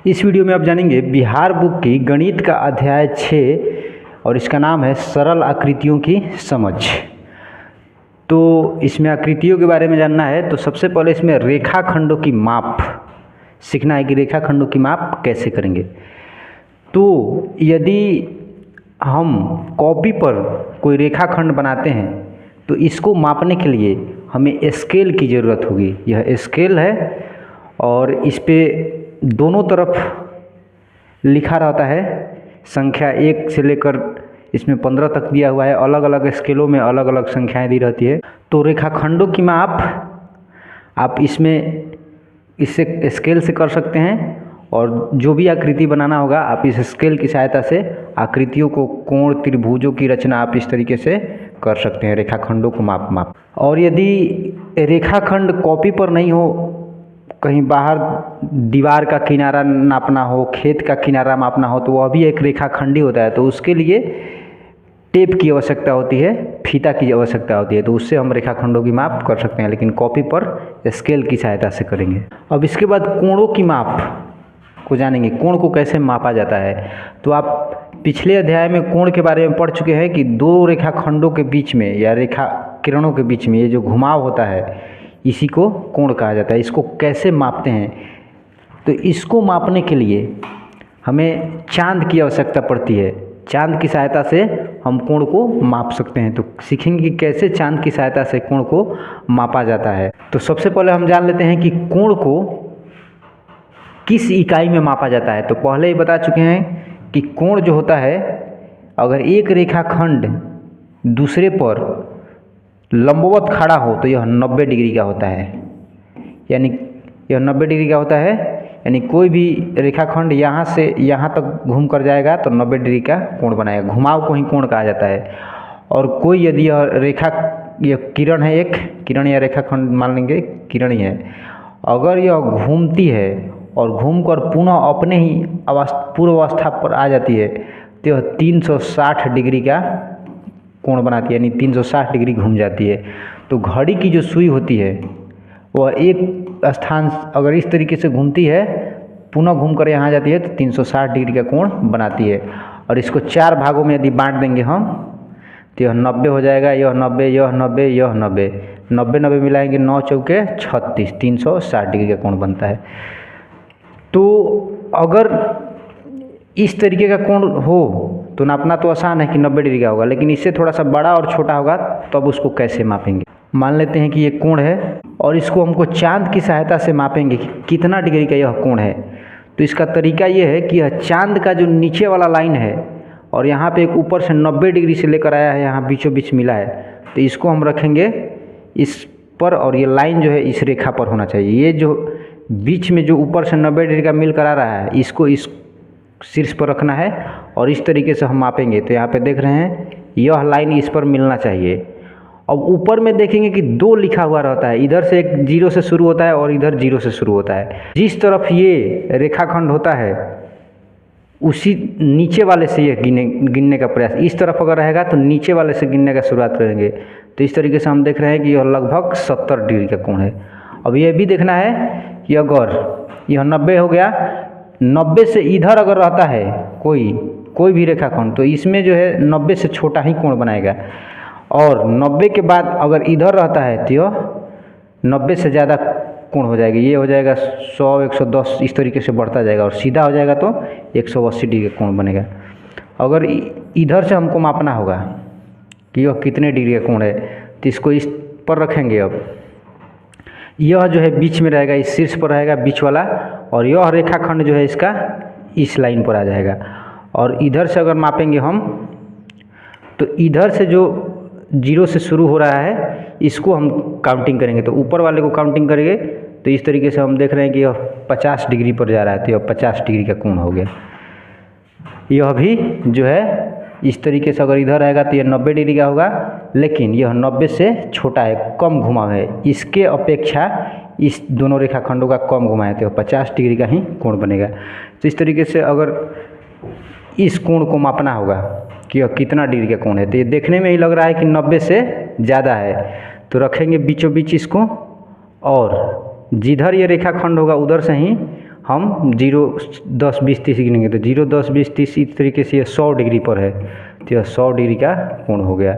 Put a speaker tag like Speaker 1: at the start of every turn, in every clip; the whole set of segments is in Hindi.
Speaker 1: इस वीडियो में आप जानेंगे बिहार बुक की गणित का अध्याय 6 और इसका नाम है सरल आकृतियों की समझ। तो इसमें आकृतियों के बारे में जानना है तो सबसे पहले इसमें रेखाखंडों की माप सीखना है कि रेखाखंडों की माप कैसे करेंगे। तो यदि हम कॉपी पर कोई रेखाखंड बनाते हैं तो इसको मापने के लिए हमें स्केल की ज़रूरत होगी। यह स्केल है और इस पे दोनों तरफ लिखा रहता है संख्या 1 से लेकर इसमें 15 तक दिया हुआ है। अलग अलग स्केलों में अलग अलग संख्याएं दी रहती है। तो रेखाखंडों की माप आप इससे स्केल से कर सकते हैं और जो भी आकृति बनाना होगा आप इस स्केल की सहायता से आकृतियों को कोण त्रिभुजों की रचना आप इस तरीके से कर सकते हैं रेखाखंडों को माप। और यदि रेखाखंड कॉपी पर नहीं हो, कहीं बाहर दीवार का किनारा नापना हो, खेत का किनारा मापना हो, तो वह भी एक रेखाखंड ही होता है। तो उसके लिए टेप की आवश्यकता होती है, फीता की आवश्यकता होती है। तो उससे हम रेखाखंडों की माप कर सकते हैं, लेकिन कॉपी पर स्केल की सहायता से करेंगे। अब इसके बाद कोणों की माप को जानेंगे, कोण को कैसे मापा जाता है। तो आप पिछले अध्याय में कोण के बारे में पढ़ चुके हैं कि दो रेखाखंडों के बीच में या रेखा किरणों के बीच में ये जो घुमाव होता है इसी को कोण कहा जाता है। इसको कैसे मापते हैं, तो इसको मापने के लिए हमें चांद की आवश्यकता पड़ती है। चांद की सहायता से हम कोण को माप सकते हैं। तो सीखेंगे कि कैसे चांद की सहायता से कोण को मापा जाता है। तो सबसे पहले हम जान लेते हैं कि कोण को किस इकाई में मापा जाता है। तो पहले ही बता चुके हैं कि कोण जो होता है, अगर एक रेखाखंड दूसरे पर लंबवत खड़ा हो तो यह 90 डिग्री का होता है। यानी यह 90 डिग्री का होता है, यानी कोई भी रेखाखंड यहाँ से यहाँ तक घूम कर जाएगा तो 90 डिग्री का कोण बनाएगा। घुमाव को ही कोण कहा जाता है। और कोई यदि यह किरण है, एक किरण या रेखाखंड मान लेंगे किरण ही है, अगर यह घूमती है और घूमकर पुनः अपने ही पूर्व अवस्था पर आ जाती है तो यह 360 डिग्री का कोण बनाती है, यानी 360 डिग्री घूम जाती है। तो घड़ी की जो सुई होती है वह एक स्थान अगर इस तरीके से घूमती है, पुनः घूमकर यहाँ जाती है तो 360 डिग्री का कोण बनाती है। और इसको 4 भागों में यदि बांट देंगे हम तो यह 90 हो जाएगा, यह 90, यह 90, यह 90, 90 मिलाएंगे 9 चौके 36, 360 डिग्री का कोण बनता है। तो अगर इस तरीके का कोण हो तो नापना तो आसान है कि 90 डिग्री का होगा, लेकिन इससे थोड़ा सा बड़ा और छोटा होगा तो अब उसको कैसे मापेंगे। मान लेते हैं कि ये कोण है और इसको हमको चांद की सहायता से मापेंगे कि कितना डिग्री का यह कोण है। तो इसका तरीका ये है कि यह चांद का जो नीचे वाला लाइन है और यहाँ पे एक ऊपर से 90 डिग्री से लेकर आया है, यहाँ बीचों बीच मिला है, तो इसको हम रखेंगे इस पर और ये लाइन जो है इस रेखा पर होना चाहिए। ये जो बीच में जो ऊपर से 90 डिग्री का मिल कर आ रहा है इसको इस शीर्ष पर रखना है और इस तरीके से हम मापेंगे। तो यहाँ पे देख रहे हैं यह लाइन इस पर मिलना चाहिए। अब ऊपर में देखेंगे कि 2 लिखा हुआ रहता है, इधर से एक 0 से शुरू होता है और इधर 0 से शुरू होता है। जिस तरफ ये रेखाखंड होता है उसी नीचे वाले से ये गिनने का प्रयास, इस तरफ अगर रहेगा तो नीचे वाले से गिनने का शुरुआत करेंगे। तो इस तरीके से हम देख रहे हैं कि यह लगभग 70 डिग्री का कोण है। अब यह भी देखना है कि अगर यह 90 हो गया, 90 से इधर अगर रहता है कोई भी रेखाखंड तो इसमें जो है 90 से छोटा ही कोण बनाएगा। और 90 के बाद अगर इधर रहता है तो यह 90 से ज़्यादा कोण हो जाएगा। ये हो जाएगा 100, 110, इस तरीके से बढ़ता जाएगा और सीधा हो जाएगा तो 180 डिग्री का कोण बनेगा। अगर इधर से हमको मापना होगा कि यह कितने डिग्री का कोण है तो इसको इस पर रखेंगे। अब यह जो है बीच में रहेगा, इस शीर्ष पर रहेगा बीच वाला, और यह रेखाखंड जो है इसका इस लाइन पर आ जाएगा। और इधर से अगर मापेंगे हम तो इधर से जो 0 से शुरू हो रहा है इसको हम काउंटिंग करेंगे। तो ऊपर वाले को काउंटिंग करेंगे तो इस तरीके से हम देख रहे हैं कि यह 50 डिग्री पर जा रहा है, तो यह 50 डिग्री का कोण हो गया। यह भी जो है इस तरीके से अगर इधर रहेगा तो यह 90 डिग्री का होगा, लेकिन यह 90 से छोटा है, कम घुमाव है। इसके अपेक्षा इस दोनों रेखाखंडों का कम घुमाव है तो 50 डिग्री का ही कोण बनेगा। तो इस तरीके से अगर इस कोण को मापना होगा कि यह कितना डिग्री का कोण है, तो ये देखने में ही लग रहा है कि 90 से ज़्यादा है, तो रखेंगे बीचों बीच इसको और जिधर ये रेखाखंड होगा उधर से ही हम 0, 10, 20, 30 गिनेंगे तो 0, 10, 20, 30 इस तरीके से ये 100 डिग्री पर है तो यह 100 डिग्री का कोण हो गया।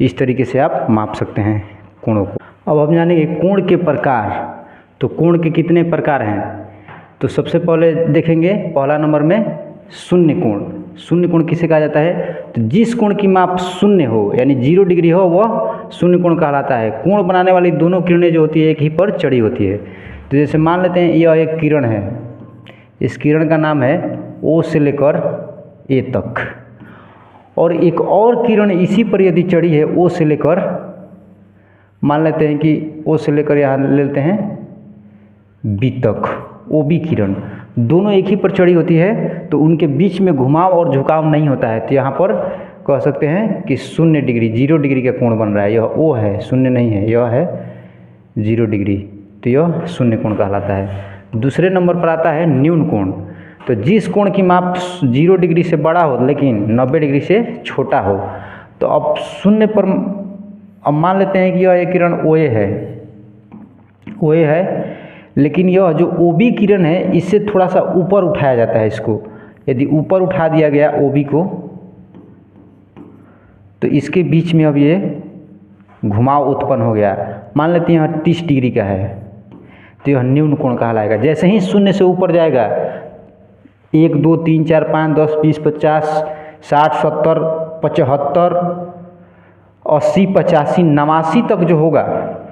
Speaker 1: इस तरीके से आप माप सकते हैं कोणों को। अब हम जानेंगे कोण के प्रकार। तो कोण के कितने प्रकार हैं? तो सबसे पहले देखेंगे पहला नंबर में शून्य कोण। शून्य कोण किसे कहा जाता है? तो जिस कोण की माप शून्य हो यानी 0 डिग्री हो वह शून्य कोण कहलाता है। कोण बनाने वाली दोनों किरणें जो होती है एक ही पर चढ़ी होती है। तो जैसे मान लेते हैं यह एक किरण है, इस किरण का नाम है O से लेकर A तक, और एक और किरण इसी पर यदि चढ़ी है O से लेकर, मान लेते हैं कि O से लेकर यहाँ ले लेते हैं B तक, OB किरण, दोनों एक ही पर चढ़ी होती है तो उनके बीच में घुमाव और झुकाव नहीं होता है। तो यहाँ पर कह सकते हैं कि 0 डिग्री 0 डिग्री का कोण बन रहा है। यह O है, शून्य नहीं है, यह है 0 डिग्री, तो यह शून्य कोण कहलाता है। दूसरे नंबर पर आता है न्यून कोण। तो जिस कोण की माप 0 डिग्री से बड़ा हो लेकिन 90 डिग्री से छोटा हो, तो अब शून्य पर अब मान लेते हैं कि यह एक किरण OA है, OA है, लेकिन यह जो OB किरण है इससे थोड़ा सा ऊपर उठाया जाता है। इसको यदि ऊपर उठा दिया गया OB को, तो इसके बीच में अब ये घुमाव उत्पन्न हो गया। मान लेते हैं यहाँ 30 डिग्री का है तो यह न्यून कोण कहलाएगा। जैसे ही शून्य से ऊपर जाएगा 1, 2, 3, 4, 5, 10, 20, 50, 60, 70, 75, 80, 85, 89 तक जो होगा,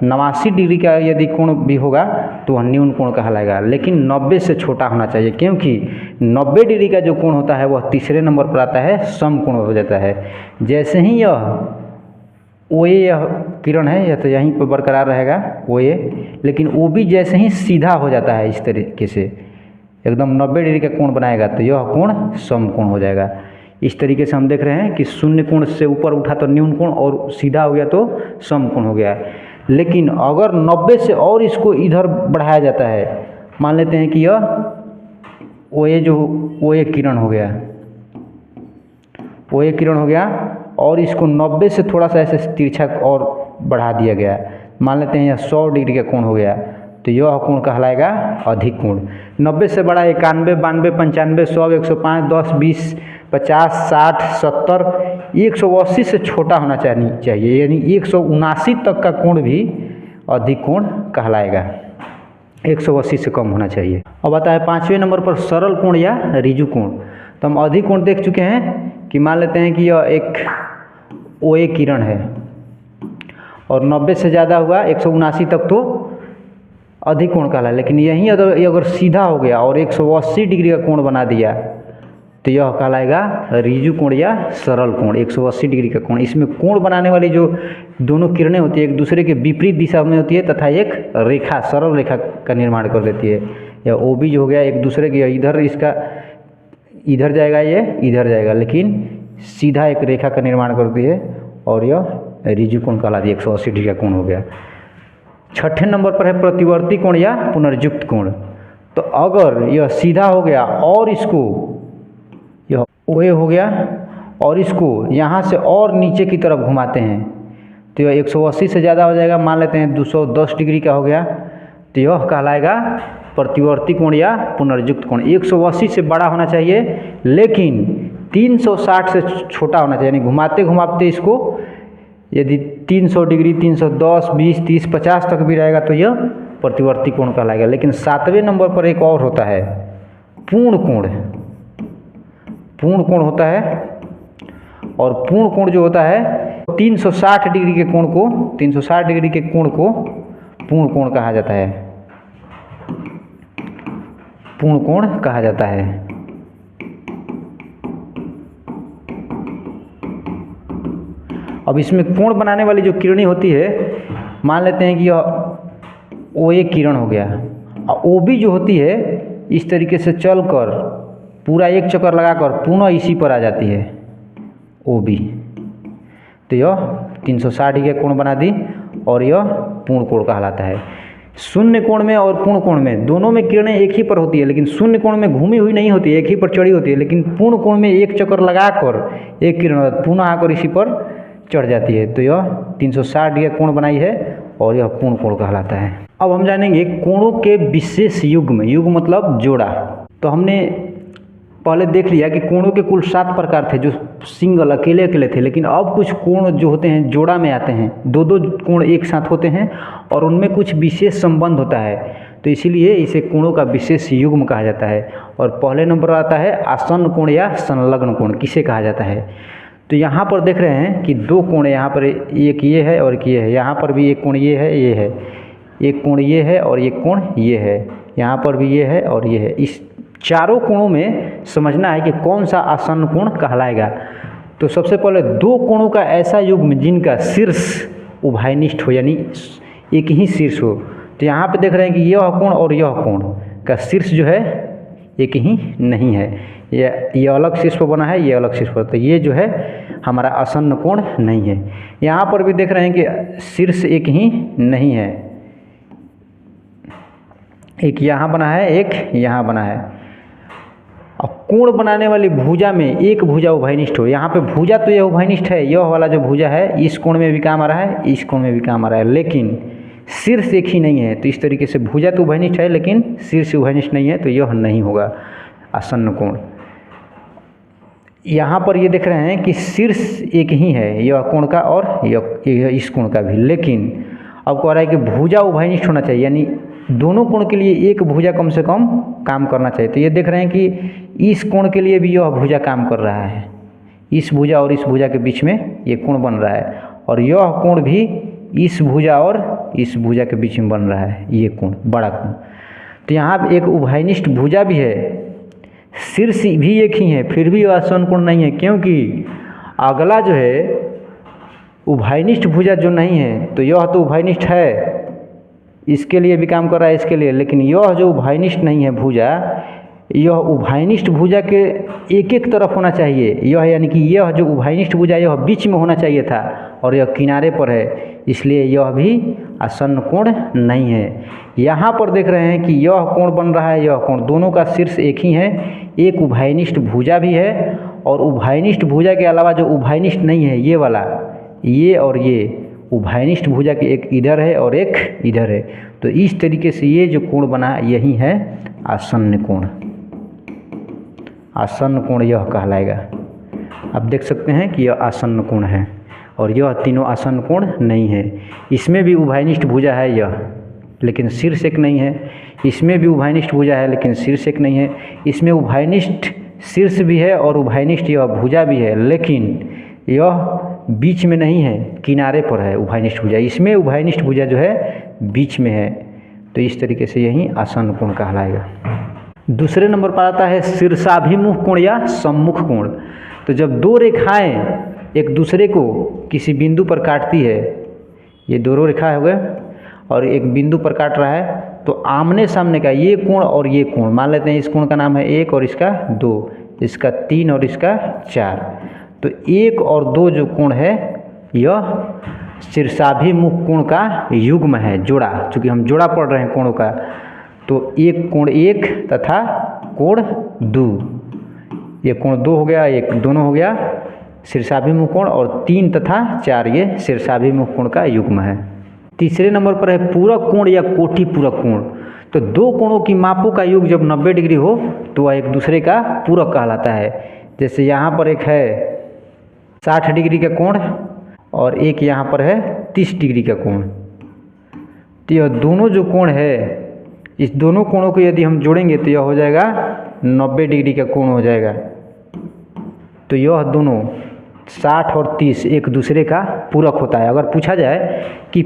Speaker 1: 89 डिग्री का यदि कोण भी होगा तो वह न्यून कोण कहलाएगा। लेकिन 90 से छोटा होना चाहिए, क्योंकि 90 डिग्री का जो कोण होता है वह तीसरे नंबर पर आता है, सम कोण हो जाता है। जैसे ही यह OA यह किरण है यह तो यहीं पर बरकरार रहेगा OA, लेकिन OB जैसे ही सीधा हो जाता है इस तरीके से एकदम 90 डिग्री का कोण बनाएगा तो यह कोण सम कोण हो जाएगा। इस तरीके से हम देख रहे हैं कि शून्य कोण से ऊपर उठा तो न्यून कोण और सीधा हो गया तो सम कोण हो गया। लेकिन अगर 90 से और इसको इधर बढ़ाया जाता है, मान लेते हैं कि यह OA जो OA किरण हो गया, OA किरण हो गया और इसको 90 से थोड़ा सा ऐसे तिरछा और बढ़ा दिया गया, मान लेते हैं यह 100 डिग्री का कोण हो गया, तो यह कोण कहलाएगा अधिक कोण। 90 से बड़ा 91, 92, 95, 100, 105, 10, 20, 50, 60, 70, 180 से छोटा होना चाहिए, यानी 179 तक का कोण भी अधिक कोण कहलाएगा, 180 से कम होना चाहिए। अब आता है 5वें नंबर पर सरल कोण या ऋजु कोण। तो हम अधिक कोण देख चुके हैं कि मान लेते हैं कि यह एक OA किरण है और 90 से ज़्यादा हुआ 179 तक तो अधिक कोण कहला। लेकिन यहीं अगर सीधा हो गया और 180 डिग्री का कोण बना दिया तो यह कहलाएगा ऋजु कोण या सरल कोण, 180 डिग्री का कोण। इसमें कोण बनाने वाली जो दोनों किरणें होती है एक दूसरे के विपरीत दिशा में होती है तथा एक रेखा, सरल रेखा का निर्माण कर देती है। यह OB जो हो गया एक दूसरे के इधर, इसका इधर जाएगा, ये इधर जाएगा, लेकिन सीधा एक रेखा का निर्माण करती है और यह ऋजु कोण कहलाती है, 180 डिग्री का कोण हो गया। 6ठे नंबर पर है प्रतिवर्ती कोण या पुनर्युक्त कोण। तो अगर यह सीधा हो गया और इसको यह OA हो गया और इसको यहाँ से और नीचे की तरफ घुमाते हैं तो यह 180 से ज़्यादा हो जाएगा, मान लेते हैं 210 डिग्री का हो गया, तो यह कहलाएगा प्रतिवर्ती कोण या पुनर्युक्त कोण। 180 से बड़ा होना चाहिए लेकिन 360 से छोटा होना चाहिए, यानी घुमाते घुमाते इसको यदि 300 डिग्री, 310, 20, 30, 50 तक भी रहेगा तो यह प्रतिवर्ती कोण कहलाएगा। लेकिन 7वें नंबर पर एक और होता है पूर्ण कोण। पूर्ण कोण होता है और पूर्ण कोण जो होता है 360 डिग्री के कोण को, 360 डिग्री के कोण को पूर्ण कोण कहा जाता है, पूर्ण कोण कहा जाता है। अब इसमें कोण बनाने वाली जो किरणें होती है, मान लेते हैं कि यह OA किरण हो गया और OB जो होती है इस तरीके से चलकर पूरा एक चक्कर लगाकर पुनः इसी पर आ जाती है OB, तो यह 360 डिग्री का कोण बना दी और यह पूर्ण कोण कहलाता है। शून्य कोण में और पूर्ण कोण में दोनों में किरणें एक ही पर होती है, लेकिन शून्य कोण में घूमी हुई नहीं होती, एक ही पर चढ़ी होती है। लेकिन पूर्ण कोण में एक चक्कर लगाकर एक किरण पुनः आकर इसी पर चढ़ जाती है, तो यह 360 डिग्री का कोण बनाई है और यह पूर्ण कोण कहलाता है। अब हम जानेंगे कोणों के विशेष युग्म। युग्म मतलब जोड़ा। तो हमने पहले देख लिया कि कोणों के कुल 7 प्रकार थे जो सिंगल अकेले अकेले थे, लेकिन अब कुछ कोण जो होते हैं जोड़ा में आते हैं, दो दो कोण एक साथ होते हैं और उनमें कुछ विशेष संबंध होता है, तो इसीलिए इसे कोणों का विशेष युग्म कहा जाता है। और पहले नंबर आता है आसन्न कोण या संलग्न कोण, किसे कहा जाता है। तो यहाँ पर देख रहे हैं कि 2 कोण, यहाँ पर एक ये है और एक ये है, यहाँ पर भी एक कोण ये है, ये है, एक कोण ये है और एक कोण ये है, यहाँ पर भी ये है और ये है। इस चारों कोणों में समझना है कि कौन सा आसन्न कोण कहलाएगा। तो सबसे पहले 2 कोणों का ऐसा युग्म जिनका शीर्ष उभयनिष्ठ हो, यानी एक ही शीर्ष हो। तो यहाँ पे देख रहे हैं कि यह कोण और यह कोण का शीर्ष जो है एक ही नहीं है, ये अलग शीर्ष पर बना है, ये अलग शीर्ष पर, तो ये जो है हमारा आसन्न कोण नहीं है। यहाँ पर भी देख रहे हैं कि शीर्ष एक ही नहीं है, एक यहाँ बना है, एक यहाँ बना है। अब कोण बनाने वाली भुजा में एक भुजा उभयनिष्ठ हो, यहाँ पे भुजा तो यह उभयनिष्ठ है, यह वाला जो भुजा है इस कोण में भी काम आ रहा है, इस कोण में भी काम आ रहा है, लेकिन शीर्ष एक ही नहीं है। तो इस तरीके से भुजा तो उभयनिष्ठ है लेकिन शीर्ष उभयनिष्ठ नहीं है, तो यह नहीं होगा आसन्न कोण। यहाँ पर ये देख रहे हैं कि शीर्ष एक ही है यह कोण का और यह इस कोण का भी, लेकिन अब कह रहा है कि भुजा उभयनिष्ठ होना चाहिए, यानी दोनों कोण के लिए एक भुजा कम से कम काम करना चाहिए। तो ये देख रहे हैं कि इस कोण के लिए भी यह भुजा काम कर रहा है, इस भुजा और इस भुजा के बीच में ये कोण बन रहा है, और यह कोण भी इस भुजा और इस भुजा के बीच में बन रहा है, ये कोण बड़ा कोण। तो यहाँ एक उभयनिष्ठ भुजा भी है, शीर्ष भी एक ही है, फिर भी आसन्न कोण नहीं है, क्योंकि अगला जो है उभयनिष्ठ भुजा जो नहीं है, तो यह तो उभयनिष्ठ है, इसके लिए भी काम कर रहा है, इसके लिए, लेकिन यह जो उभयनिष्ठ नहीं है भुजा, यह उभयनिष्ठ भुजा के एक एक तरफ होना चाहिए, यह यानी कि यह जो उभयनिष्ठ भुजा यह बीच में होना चाहिए था और यह किनारे पर है, इसलिए यह भी आसन्न कोण नहीं है। यहाँ पर देख रहे हैं कि यह कोण बन रहा है, यह कोण, दोनों का शीर्ष एक ही है, एक उभयनिष्ठ भुजा भी है, और उभयनिष्ठ भुजा के अलावा जो उभयनिष्ठ नहीं है ये वाला, ये और ये उभयनिष्ठ भुजा के एक इधर है और एक इधर है, तो इस तरीके से ये जो कोण बना यही है आसन्न कोण। आसन्न कोण यह कहलाएगा। आप देख सकते हैं कि यह आसन्न कोण है और यह तीनों आसन्न कोण नहीं है। इसमें भी उभयनिष्ठ भुजा है यह, लेकिन शीर्ष एक नहीं है, इसमें भी उभयनिष्ठ भुजा है लेकिन शीर्ष एक नहीं है, इसमें उभयनिष्ठ शीर्ष भी है और उभयनिष्ठ यह भुजा भी है, लेकिन यह बीच में नहीं है, किनारे पर है उभयनिष्ठ भुजा, इसमें उभयनिष्ठ भुजा जो है बीच में है, तो इस तरीके से यही आसन्न कोण कहलाएगा। दूसरे नंबर पर आता है शीर्षाभिमुख कोण या सम्मुख कोण। तो जब 2 रेखाएं एक दूसरे को किसी बिंदु पर काटती है, ये दोनों रेखा हो गए और एक बिंदु पर काट रहा है, तो आमने सामने का ये कोण और ये कोण, मान लेते हैं इस कोण का नाम है 1 और इसका 2, इसका 3 और इसका 4, तो 1 और 2 जो कोण है यह शीर्षाभिमुख कोण का युग्म है, जोड़ा। चूँकि हम जोड़ा पढ़ रहे हैं कोणों का, तो एक कोण 1 तथा कोण 2, ये कोण 2 हो गया, एक दोनों हो गया शीर्षाभिमुख कोण, और 3 तथा 4 ये शीर्षाभिमुख कोण का युग्म है। तीसरे नंबर पर है पूरक कोण या कोटि पूरक कोण। तो 2 कोणों की मापों का योग जब 90 डिग्री हो तो वह एक दूसरे का पूरक कहलाता है। जैसे यहाँ पर एक है 60 डिग्री का कोण और एक यहाँ पर है 30 डिग्री का कोण, तो यह दोनों जो कोण है, इस दोनों कोणों को यदि हम जोड़ेंगे तो यह हो जाएगा 90 डिग्री का कोण हो जाएगा। तो यह दोनों 60 और 30 एक दूसरे का पूरक होता है। अगर पूछा जाए कि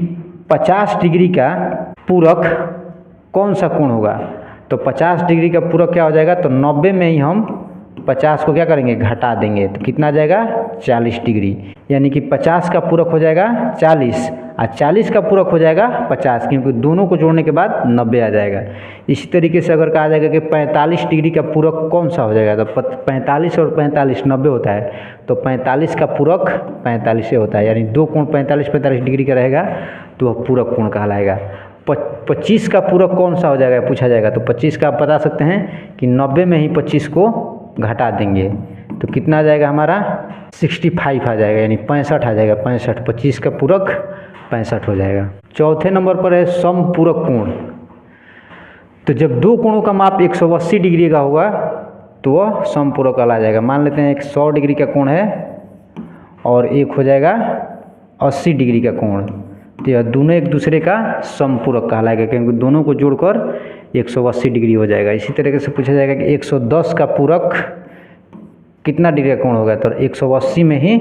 Speaker 1: 50 डिग्री का पूरक कौन सा कोण होगा, तो 50 डिग्री का पूरक क्या हो जाएगा, तो 90 में ही हम 50 को क्या करेंगे, घटा देंगे, तो कितना आ जाएगा 40 डिग्री, यानी कि 50 का पूरक हो जाएगा 40 और 40 का पूरक हो जाएगा 50, क्योंकि दोनों को जोड़ने के बाद 90 आ जाएगा। इसी तरीके से अगर कहा जाएगा कि 45 डिग्री का पूरक कौन सा हो जाएगा, तो 45 और 45 90 होता है, तो 45 का पूरक 45 से होता है, यानी 2 कोण 45 डिग्री का रहेगा तो वह पूरक कोण कहलाएगा। 25 का पूरक कौन सा हो जाएगा पूछा जाएगा, तो 25 का आप बता सकते हैं कि 90 में ही 25 को घटा देंगे तो कितना आ जाएगा हमारा 65 आ जाएगा, यानी 65 आ जाएगा। 65 25 का पूरक 65 हो जाएगा। चौथे नंबर पर है समपूरक कोण। तो जब दो कोणों का माप 180 डिग्री का होगा तो वह समपूरक कहला जाएगा। मान लेते हैं एक 100 डिग्री का कोण है और एक हो जाएगा 80 डिग्री का कोण, तो यह दोनों एक दूसरे का समपूरक कहलाएगा, क्योंकि दोनों को जोड़कर 180 डिग्री हो जाएगा। इसी तरीके से पूछा जाएगा कि 110 का पूरक कितना डिग्री का कोण होगा, तो 180 में ही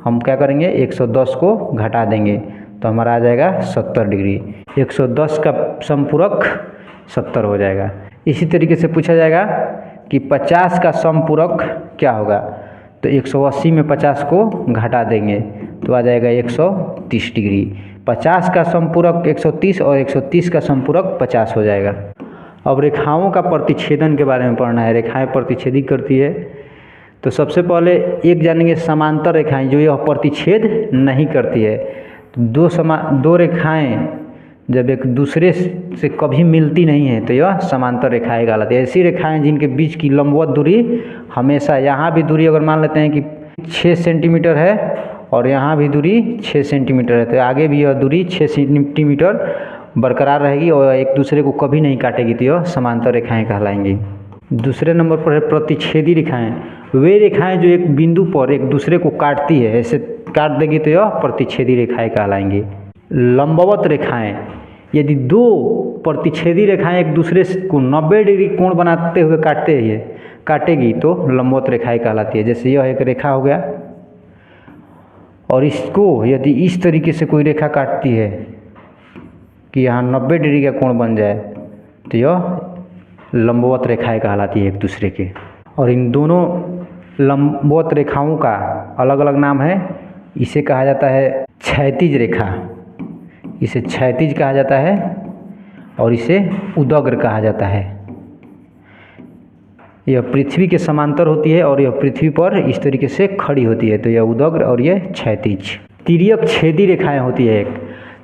Speaker 1: हम क्या करेंगे 110 को घटा देंगे तो हमारा आ जाएगा 70 डिग्री। 110 का समपूरक 70 हो जाएगा। इसी तरीके से पूछा जाएगा कि 50 का समपूरक क्या होगा, तो 180 में 50 को घटा देंगे तो आ जाएगा 130 डिग्री। 50 का समपूरक 130 और 130 का समपूरक 50 हो जाएगा। अब रेखाओं का प्रतिच्छेदन के बारे में पढ़ना है। रेखाएं प्रतिच्छेदित करती है, तो सबसे पहले एक जानेंगे समांतर रेखाएं जो यह प्रतिच्छेद नहीं करती है। दो रेखाएं जब एक दूसरे से कभी मिलती नहीं है तो यह समांतर रेखाएं कहलाती है। ऐसी रेखाएं जिनके बीच की लंबवत दूरी हमेशा, यहाँ भी दूरी अगर मान लेते हैं कि 6 सेंटीमीटर है और यहाँ भी दूरी 6 सेंटीमीटर है, तो आगे भी यह दूरी 6 सेंटीमीटर बरकरार रहेगी और एक दूसरे को कभी नहीं काटेगी, तो यह समांतर रेखाएं कहलाएंगी। दूसरे नंबर पर है प्रतिच्छेदी रेखाएं। वे रेखाएं जो एक बिंदु पर एक दूसरे को काटती है, ऐसे काट देगी तो यह प्रतिच्छेदी रेखाएं कहलाएंगी। लंबवत रेखाएं, यदि दो प्रतिच्छेदी रेखाएं एक दूसरे को 90 डिग्री कोण बनाते हुए काटेगी तो लंबवत रेखाएं कहलाती है। जैसे यह एक रेखा हो गया और इसको यदि इस तरीके से कोई रेखा काटती है कि यहाँ 90 डिग्री का कोण बन जाए तो यह लंबवत रेखाएं कहलाती है एक दूसरे के। और इन दोनों लंबवत रेखाओं का अलग अलग नाम है। इसे कहा जाता है क्षैतिज रेखा, इसे क्षैतिज कहा जाता है और इसे उदग्र कहा जाता है। यह पृथ्वी के समांतर होती है और यह पृथ्वी पर इस तरीके से खड़ी होती है, तो यह उदग्र और यह क्षैतिज। तिर्यक छेदी रेखाएं होती है एक,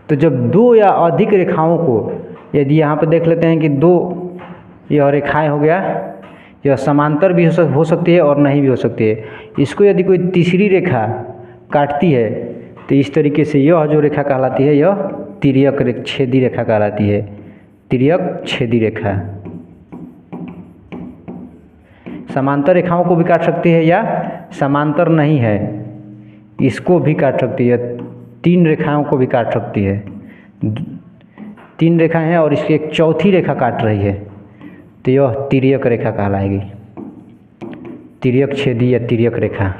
Speaker 1: तो जब दो या अधिक रेखाओं को, यदि यहाँ पर देख लेते हैं कि दो यह रेखाएं हो गया, यह समांतर भी हो सकती है और नहीं भी हो सकती है। इसको यदि कोई तीसरी रेखा काटती है तो इस तरीके से यह जो रेखा कहलाती है यह तिर्यक छेदी रेखा कहलाती है। तिर्यक छेदी रेखा समांतर रेखाओं को भी काट सकती है या समांतर नहीं है इसको भी काट सकती है। 3 रेखाओं को भी काट सकती है। 3 रेखाएं हैं और इसकी एक चौथी रेखा काट रही है तो यह तिर्यक रेखा कहलाएगी। तिर्यक छेदी या तिर्यक रेखा।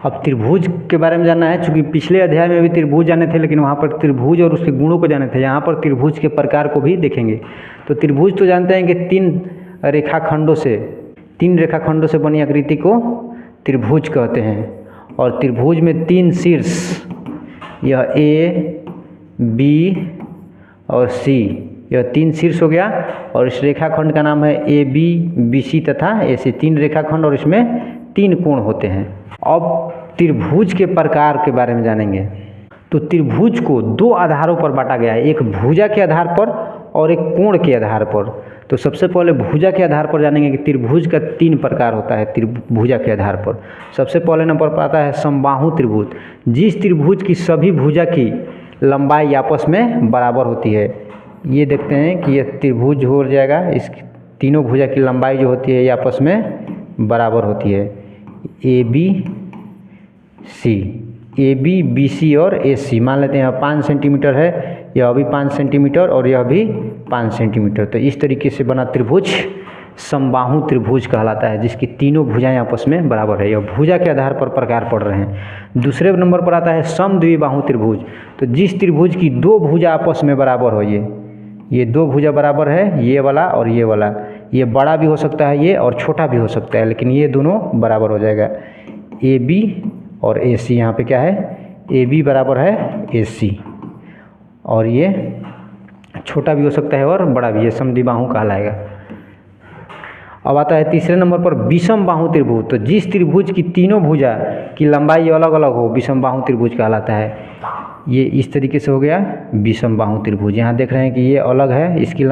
Speaker 1: अब त्रिभुज के बारे में जानना है। चूँकि पिछले अध्याय में भी त्रिभुज जाने थे, लेकिन वहाँ पर त्रिभुज और उसके गुणों को जाने थे। यहाँ पर त्रिभुज के प्रकार को भी देखेंगे। तो त्रिभुज तो जानते हैं कि 3 रेखाखंडों से बनी आकृति को त्रिभुज कहते हैं। और त्रिभुज में 3 शीर्ष, यह ए, बी और सी, यह 3 शीर्ष हो गया। और इस रेखाखंड का नाम है ए बी, बी सी तथा ए सी। 3 रेखाखंड और इसमें 3 कोण होते हैं। अब त्रिभुज के प्रकार के बारे में जानेंगे। तो त्रिभुज को 2 आधारों पर बांटा गया है, एक भुजा के आधार पर और एक कोण के आधार पर। तो सबसे पहले भुजा के आधार पर जानेंगे कि त्रिभुज का 3 प्रकार होता है। त्रिभुजा के आधार पर सबसे पहले नंबर पर आता है समबाहु त्रिभुज। जिस त्रिभुज की सभी भुजा की लंबाई आपस में बराबर होती है। ये देखते हैं कि यह त्रिभुज हो जाएगा, इस तीनों भुजा की लंबाई जो होती है ये आपस में बराबर होती है। A B C, A B, B C और ए सी। मान लेते हैं 5 सेंटीमीटर है, यह भी 5 सेंटीमीटर और यह भी 5 सेंटीमीटर। तो इस तरीके से बना त्रिभुज समबाहु त्रिभुज कहलाता है, जिसकी तीनों भुजाएं आपस में बराबर है। यह भुजा के आधार पर प्रकार पढ़ रहे हैं। दूसरे नंबर पर आता है समद्विबाहु त्रिभुज। तो जिस त्रिभुज की 2 भुजा आपस में बराबर हो, ये 2 भुजा बराबर है, ये वाला और ये वाला। ये बड़ा भी हो सकता है ये और छोटा भी हो सकता है, लेकिन ये दोनों बराबर हो जाएगा। ए बी और ए सी, यहाँ पे क्या है ए बी बराबर है ए सी, और ये छोटा भी हो सकता है और बड़ा भी, ये समद्विबाहु कहलाएगा। अब आता है तीसरे नंबर पर विषम बाहु त्रिभुज। तो जिस त्रिभुज की तीनों भुजा की लंबाई अलग अलग हो, विषम बाहु त्रिभुज कहलाता है। ये इस तरीके से हो गया विषम बाहु त्रिभुज। यहाँ देख रहे हैं कि ये अलग है, इसकी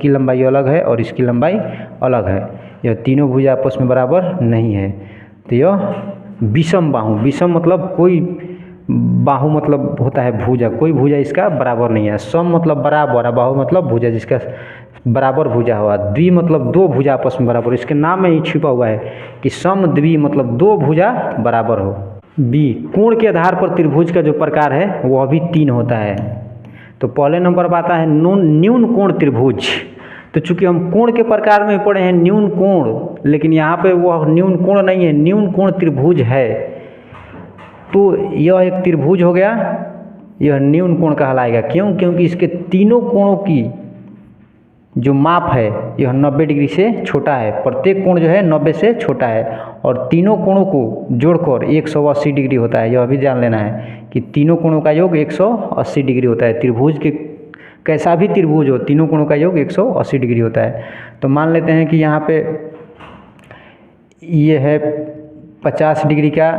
Speaker 1: लंबाई अलग है और इसकी लंबाई अलग है। यह तीनों भुजा आपस में बराबर नहीं है, तो यह विषम बाहु। विषम मतलब कोई बाहु मतलब होता है भुजा, कोई भुजा इसका बराबर नहीं है। सम मतलब बराबर, बाहु मतलब भुजा जिसका बराबर भुजा हुआ। द्वि मतलब दो भुजा आपस में बराबर, इसके नाम में ही छिपा हुआ है कि सम द्वि मतलब दो भुजा बराबर हो। बी, कोण के आधार पर त्रिभुज का जो प्रकार है वह भी 3 होता है। तो पहले नंबर पर आता है न्यून कोण त्रिभुज। तो चूंकि हम कोण के प्रकार में पढ़े हैं न्यून कोण, लेकिन यहाँ पे वह न्यून कोण नहीं है, न्यून कोण त्रिभुज है। तो यह एक त्रिभुज हो गया, यह न्यून कोण कहलाएगा। क्यों? क्योंकि इसके तीनों कोणों की जो माप है यह 90 डिग्री से छोटा है। प्रत्येक कोण जो है 90 से छोटा है और तीनों कोणों को जोड़कर 180 डिग्री होता है। यह भी जान लेना है कि तीनों कोणों का योग 180 डिग्री होता है। त्रिभुज के कैसा भी त्रिभुज हो, तीनों कोणों का योग 180 डिग्री होता है। तो मान लेते हैं कि यहाँ पे ये है 50 डिग्री का,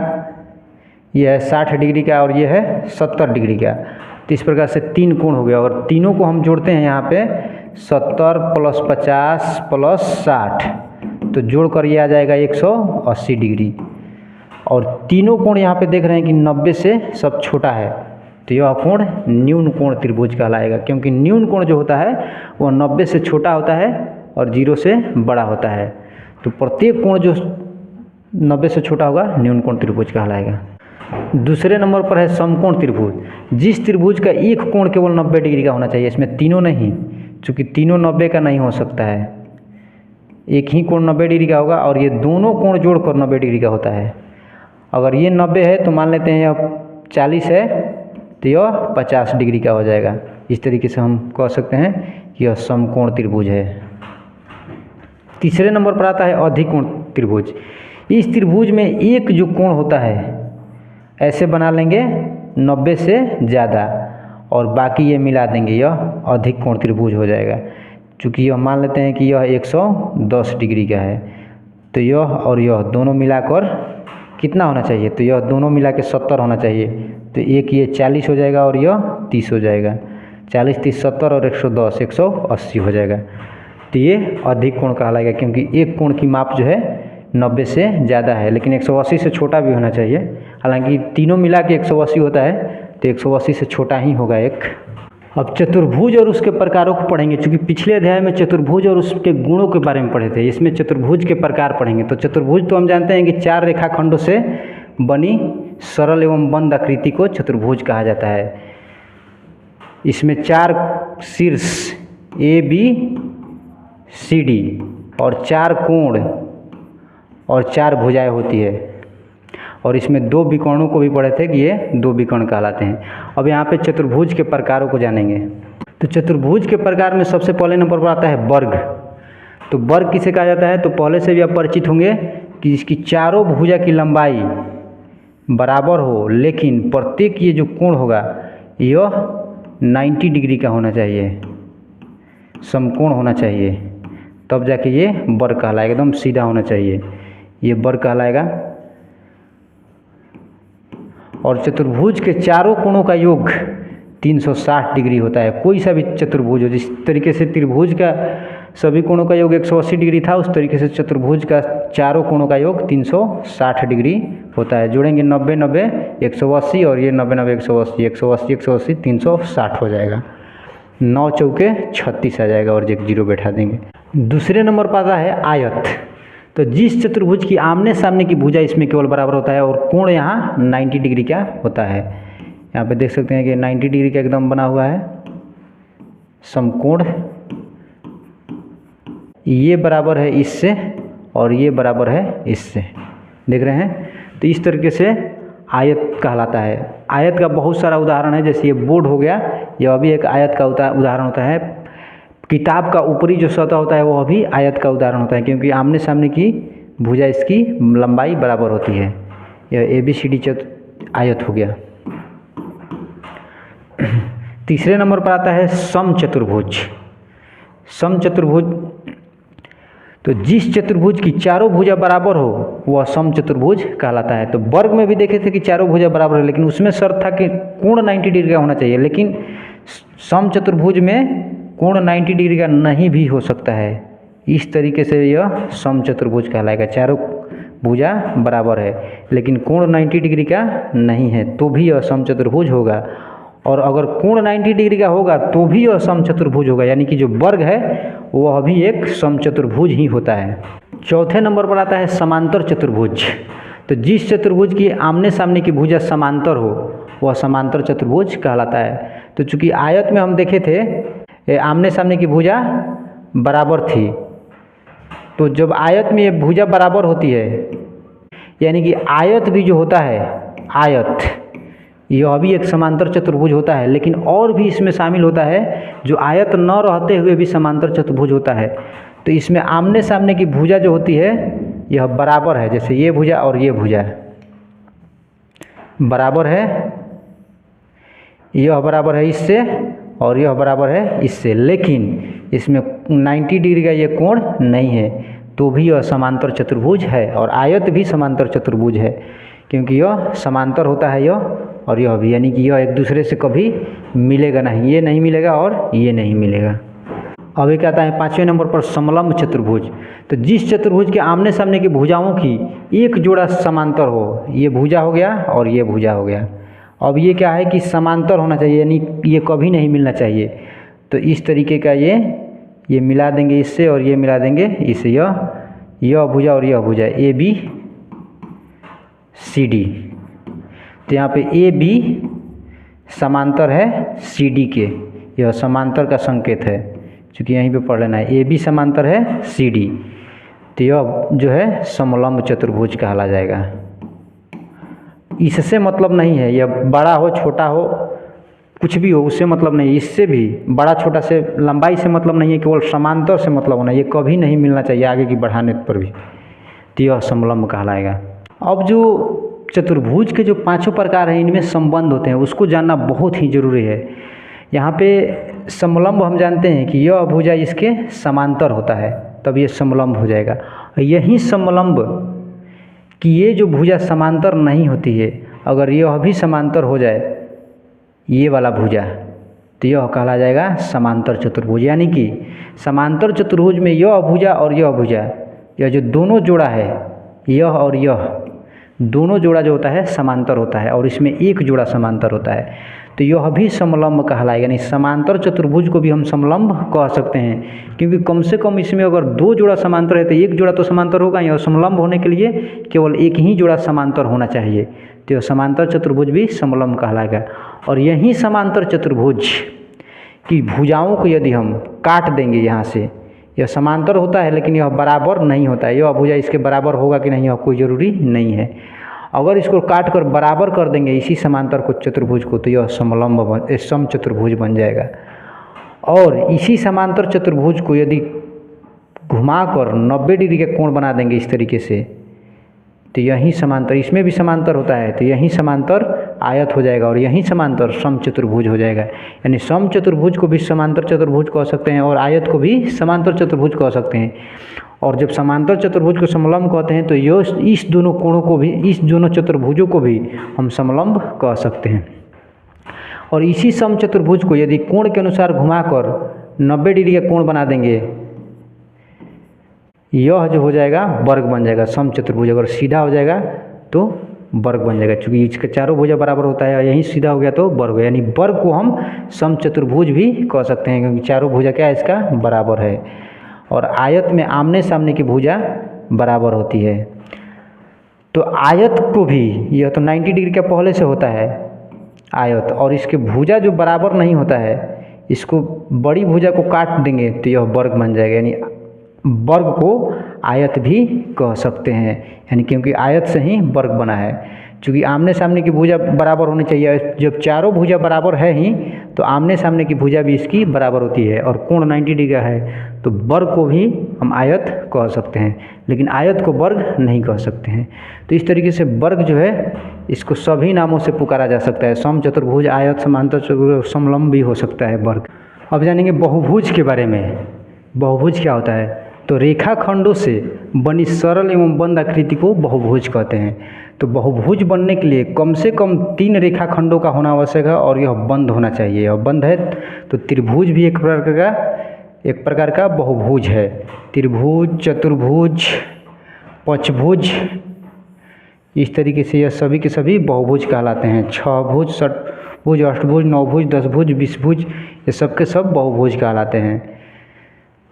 Speaker 1: यह है 60 डिग्री का और यह है 70 डिग्री का। तो इस प्रकार से 3 कोण हो गया और तीनों को हम जोड़ते हैं यहाँ पे 70 + 50 + 60, तो जोड़कर ये आ जाएगा 180 डिग्री। और तीनों कोण यहाँ पे देख रहे हैं कि 90 से सब छोटा है, तो यह कोण न्यून कोण त्रिभुज कहलाएगा। क्योंकि न्यून कोण जो होता है वह 90 से छोटा होता है और 0 से बड़ा होता है। तो प्रत्येक कोण जो 90 से छोटा होगा न्यून कोण त्रिभुज कहलाएगा। दूसरे नंबर पर है समकोण त्रिभुज। जिस त्रिभुज का एक कोण केवल 90 डिग्री का होना चाहिए, इसमें तीनों नहीं, चूँकि तीनों 90 का नहीं हो सकता है, एक ही कोण 90 डिग्री का होगा और ये दोनों कोण जोड़कर 90 डिग्री का होता है। अगर ये 90 है तो मान लेते हैं यह 40 है तो यह 50 डिग्री का हो जाएगा। इस तरीके से हम कह सकते हैं कि यह समकोण त्रिभुज है। तीसरे नंबर पर आता है अधिकोण त्रिभुज। इस त्रिभुज में एक जो कोण होता है ऐसे बना लेंगे 90 से ज़्यादा और बाकी ये मिला देंगे, यह अधिक कोण त्रिभुज हो जाएगा। चूँकि यह मान लेते हैं कि यह 110 डिग्री का है, तो यह और यह दोनों मिलाकर कितना होना चाहिए? तो यह दोनों मिला के 70 होना चाहिए। तो एक ये 40 हो जाएगा और यह 30 हो जाएगा। 40 30 70 और 110 180 हो जाएगा। तो ये अधिक कोण कहलाएगा क्योंकि एक कोण की माप जो है 90 से ज़्यादा है, लेकिन 180 से छोटा भी होना चाहिए। हालांकि तीनों मिला के 180 होता है, तो 180 से छोटा ही होगा एक। अब चतुर्भुज और उसके प्रकारों को पढ़ेंगे। चूँकि पिछले अध्याय में चतुर्भुज और उसके गुणों के बारे में पढ़े थे, इसमें चतुर्भुज के प्रकार पढ़ेंगे। तो चतुर्भुज तो हम जानते हैं कि 4 रेखाखंडों से बनी सरल एवं बंद आकृति को चतुर्भुज कहा जाता है। इसमें 4 शीर्ष ABCD और 4 कोण और 4 भुजाएं होती है। और इसमें 2 विकर्णों को भी पढ़े थे कि ये 2 विकर्ण कहलाते हैं। अब यहाँ पे चतुर्भुज के प्रकारों को जानेंगे। तो चतुर्भुज के प्रकार में सबसे पहले नंबर पर आता है वर्ग। तो वर्ग किसे कहा जाता है? तो पहले से भी आप परिचित होंगे कि इसकी चारों भुजा की लंबाई बराबर हो, लेकिन प्रत्येक ये जो कोण होगा यह 90 डिग्री का होना चाहिए, समकोण होना चाहिए, तब जाके ये वर्ग कहलाएगा। एकदम सीधा होना चाहिए, ये वर्ग कहलाएगा। और चतुर्भुज के चारों कोणों का योग 360 डिग्री होता है। कोई सा भी चतुर्भुज हो, जिस तरीके से त्रिभुज का सभी कोणों का योग 180 डिग्री था, उस तरीके से चतुर्भुज का चारों कोणों का योग 360 डिग्री होता है। जोड़ेंगे 90 90 180 और ये 90 90 180 180 180 360 हो जाएगा। 9 चौके 36 आ जाएगा और एक 0 बैठा देंगे। दूसरे नंबर पर आता है आयत। तो जिस चतुर्भुज की आमने सामने की भुजा इसमें केवल बराबर होता है और कोण यहाँ 90 डिग्री का होता है। यहाँ पे देख सकते हैं कि 90 डिग्री का एकदम बना हुआ है समकोण। ये बराबर है इससे और ये बराबर है इससे, देख रहे हैं। तो इस तरीके से आयत कहलाता है। आयत का बहुत सारा उदाहरण है, जैसे ये बोर्ड हो गया, यह भी एक आयत का उदाहरण होता है। किताब का ऊपरी जो सतह होता है वह भी आयत का उदाहरण होता है, क्योंकि आमने सामने की भुजा इसकी लंबाई बराबर होती है। यह ABCD आयत हो गया। तीसरे नंबर पर आता है समचतुर्भुज। समचतुर्भुज, तो जिस चतुर्भुज की चारों भुजा बराबर हो वह समचतुर्भुज कहलाता है। तो वर्ग में भी देखे थे कि चारों भुजा बराबर है, लेकिन उसमें शर्त था कि कोण 90 डिग्री का होना चाहिए। लेकिन समचतुर्भुज में कोण 90 डिग्री का नहीं भी हो सकता है। इस तरीके से यह समचतुर्भुज कहलाएगा। चारों भुजा बराबर है, लेकिन कोण 90 डिग्री का नहीं है तो भी यह समचतुर्भुज होगा। और अगर कोण 90 डिग्री का होगा तो भी यह समचतुर्भुज होगा, यानी कि जो वर्ग है वह भी एक समचतुर्भुज ही होता है। चौथे नंबर पर आता है समांतर चतुर्भुज। तो जिस चतुर्भुज की आमने सामने की भुजा समांतर हो वह समांतर चतुर्भुज कहलाता है। तो चूंकि आयत में हम देखे थे आमने सामने की भुजा बराबर थी, तो जब आयत में ये भुजा बराबर होती है, यानी कि आयत भी जो होता है आयत, यह भी एक समांतर चतुर्भुज होता है। लेकिन और भी इसमें शामिल होता है जो आयत न रहते हुए भी समांतर चतुर्भुज होता है। तो इसमें आमने सामने की भुजा जो होती है यह बराबर है, जैसे ये भुजा और ये भुजा बराबर है, यह बराबर है इससे और यह बराबर है इससे, लेकिन इसमें 90 डिग्री का ये कोण नहीं है तो भी यह समांतर चतुर्भुज है। और आयत भी समांतर चतुर्भुज है क्योंकि यह समांतर होता है यह और यह भी, यानी कि यह एक दूसरे से कभी मिलेगा नहीं, ये नहीं मिलेगा और ये नहीं मिलेगा। अब एक आता है 5वें नंबर पर समलंब चतुर्भुज। तो जिस चतुर्भुज के आमने सामने की भुजाओं की एक जोड़ा समांतर हो, ये भुजा हो गया और ये भुजा हो गया। अब ये क्या है कि समांतर होना चाहिए, यानी ये कभी नहीं मिलना चाहिए। तो इस तरीके का ये मिला देंगे इससे और ये मिला देंगे इससे, यह भुजा और यह भुजा ए बी सी डी। तो यहाँ पे ए बी समांतर है सी डी के, यह समांतर का संकेत है, क्योंकि यहीं पे पढ़ लेना है ए बी समांतर है सी डी, तो यह जो है समलंब चतुर्भुज कहला जाएगा। इससे मतलब नहीं है यह बड़ा हो छोटा हो कुछ भी हो उससे मतलब नहीं, इससे भी बड़ा छोटा से लंबाई से मतलब नहीं है, केवल समांतर से मतलब होना, ये कभी नहीं मिलना चाहिए आगे की बढ़ाने पर भी, तो यह समलंब कहलाएगा। अब जो चतुर्भुज के जो पांचों प्रकार हैं इनमें संबंध होते हैं उसको जानना बहुत ही जरूरी है। यहाँ पे समलंब हम जानते हैं कि यह भुजा इसके समांतर होता है तब ये समलंब हो जाएगा। यही समलंब कि ये जो भुजा समांतर नहीं होती है, अगर यह भी समांतर हो जाए ये वाला भुजा, तो यह कहला जाएगा समांतर चतुर्भुज। यानी कि समांतर चतुर्भुज में यह भुजा और यह भुजा, यह जो दोनों जोड़ा है यह और यह दोनों जोड़ा जो होता है समांतर होता है और इसमें एक जोड़ा समांतर होता है, तो यह भी समलंब कहलाएगा। यानी समांतर चतुर्भुज को भी हम समलंब कह सकते हैं, क्योंकि कम से कम इसमें अगर दो जोड़ा समांतर है तो एक जोड़ा तो समांतर होगा ही, और समलंब होने के लिए केवल एक ही जोड़ा समांतर होना चाहिए, तो यह समांतर चतुर्भुज भी समलंब कहलाएगा। और यही समांतर चतुर्भुज की भुजाओं को यदि हम काट देंगे यहाँ से, यह समांतर होता है लेकिन यह बराबर नहीं होता है, यह भुजा इसके बराबर होगा कि नहीं यह कोई ज़रूरी नहीं है। अगर इसको काट कर बराबर कर देंगे इसी समांतर को चतुर्भुज को, तो यह समचतुर्भुज बन जाएगा। और इसी समांतर चतुर्भुज को यदि घुमाकर 90 डिग्री का कोण बना देंगे इस तरीके से, तो यही समांतर, इसमें भी समांतर होता है तो यही समांतर आयत हो जाएगा और यही समांतर समचतुर्भुज हो जाएगा। यानी समचतुर्भुज को भी समांतर चतुर्भुज कह सकते हैं और आयत को भी समांतर चतुर्भुज कह सकते हैं। और जब समांतर चतुर्भुज को समलंब कहते हैं तो इस दोनों कोणों को भी, इस दोनों चतुर्भुजों को भी हम समलंब कह सकते हैं। और इसी समचतुर्भुज को यदि कोण के अनुसार घुमाकर 90 डिग्री का कोण बना देंगे, यह जो हो जाएगा वर्ग बन जाएगा समचतुर्भुज। अगर सीधा हो जाएगा तो वर्ग बन जाएगा, क्योंकि इसके चारों भुजा बराबर होता है, यहीं सीधा हो गया तो वर्ग, यानी वर्ग को हम समचतुर्भुज भी कह सकते हैं क्योंकि चारों भुजा क्या है इसका बराबर है। और आयत में आमने सामने की भुजा बराबर होती है। तो आयत को भी, यह तो 90 डिग्री का पहले से होता है आयत, और इसके भुजा जो बराबर नहीं होता है इसको बड़ी भुजा को काट देंगे तो यह वर्ग बन जाएगा। यानी वर्ग को आयत भी कह सकते हैं, यानी क्योंकि आयत से ही वर्ग बना है। चूँकि आमने सामने की भुजा बराबर होनी चाहिए, जब चारों भुजा बराबर है ही तो आमने सामने की भुजा भी इसकी बराबर होती है और कोण 90 डिग्री का है तो वर्ग को भी हम आयत कह सकते हैं, लेकिन आयत को वर्ग नहीं कह सकते हैं। तो इस तरीके से वर्ग जो है इसको सभी नामों से पुकारा जा सकता है, समचतुर्भुज, आयत, समांतर चतुर्भुज, समलंब भी हो सकता है वर्ग। अब जानेंगे बहुभुज के बारे में। बहुभुज क्या होता है? तो रेखाखंडों से बनी सरल एवं बंद आकृति को बहुभुज कहते हैं। तो बहुभुज बनने के लिए कम से कम 3 रेखाखंडों का होना आवश्यक है और यह बंद होना चाहिए। यह बंद है तो त्रिभुज भी एक प्रकार का बहुभुज है। त्रिभुज, चतुर्भुज, पंचभुज इस तरीके से यह सभी के सभी बहुभुज कहलाते हैं। 6 भुज, 8 भुज, 8 भुज, 9 भुज, 10 भुज, 20 भुज, ये सब के सब बहुभुज कहलाते हैं।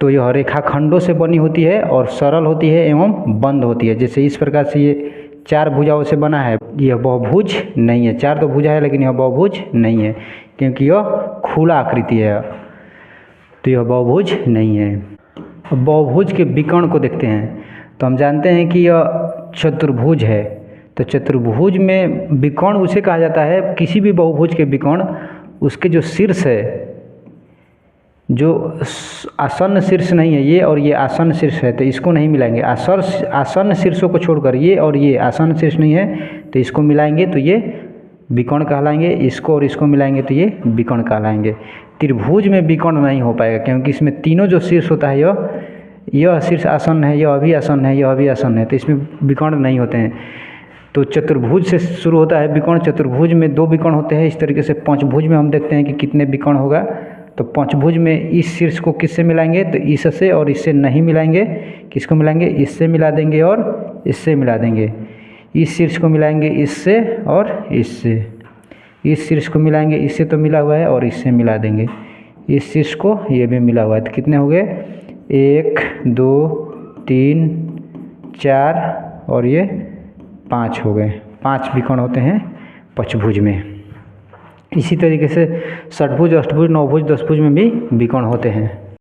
Speaker 1: तो यह रेखाखंडों से बनी होती है और सरल होती है एवं बंद होती है। जैसे इस प्रकार से ये 4 भुजाओं से बना है, यह बहुभुज नहीं है। 4 तो भुजा है लेकिन यह बहुभुज नहीं है क्योंकि यह खुला आकृति है, तो यह बहुभुज नहीं है। अब बहुभुज के विकर्ण को देखते हैं तो हम जानते हैं कि यह चतुर्भुज है। तो चतुर्भुज में विकर्ण उसे कहा जाता है, किसी भी बहुभुज के विकर्ण उसके जो शीर्ष है, जो आसन्न शीर्ष नहीं है ये और ये आसन्न शीर्ष है, तो इसको नहीं मिलाएंगे। आसन्न शीर्षों को छोड़कर ये और ये आसन्न शीर्ष नहीं है तो इसको मिलाएंगे तो ये विकर्ण कहलाएंगे। इसको और इसको मिलाएंगे तो ये विकर्ण कहलाएंगे। त्रिभुज में विकर्ण नहीं हो पाएगा क्योंकि इसमें तीनों जो शीर्ष होता है, यह शीर्ष आसन्न है, यह अभी आसन्न है, यह अभी आसन्न है, तो इसमें विकर्ण नहीं होते हैं। तो चतुर्भुज से शुरू होता है विकर्ण। चतुर्भुज में 2 विकर्ण होते हैं। इस तरीके से पंचभुज में हम देखते हैं कि कितने विकर्ण होगा। तो पंचभुज में इस शीर्ष को किससे मिलाएंगे, तो इससे और इससे नहीं मिलाएंगे। किसको मिलाएंगे, इससे मिला देंगे और इससे मिला देंगे। इस शीर्ष को मिलाएंगे इससे और इससे, इस शीर्ष को मिलाएंगे, इससे तो मिला हुआ है और इससे मिला देंगे। इस शीर्ष को ये भी मिला हुआ है, तो कितने हो गए, 1 2 3 4 और ये 5 हो गए। 5 विकर्ण होते हैं पंचभुज में। इसी तरीके से षटभुज, अष्टभुज, 9 भुज, 10 भुज में भी विकर्ण होते हैं।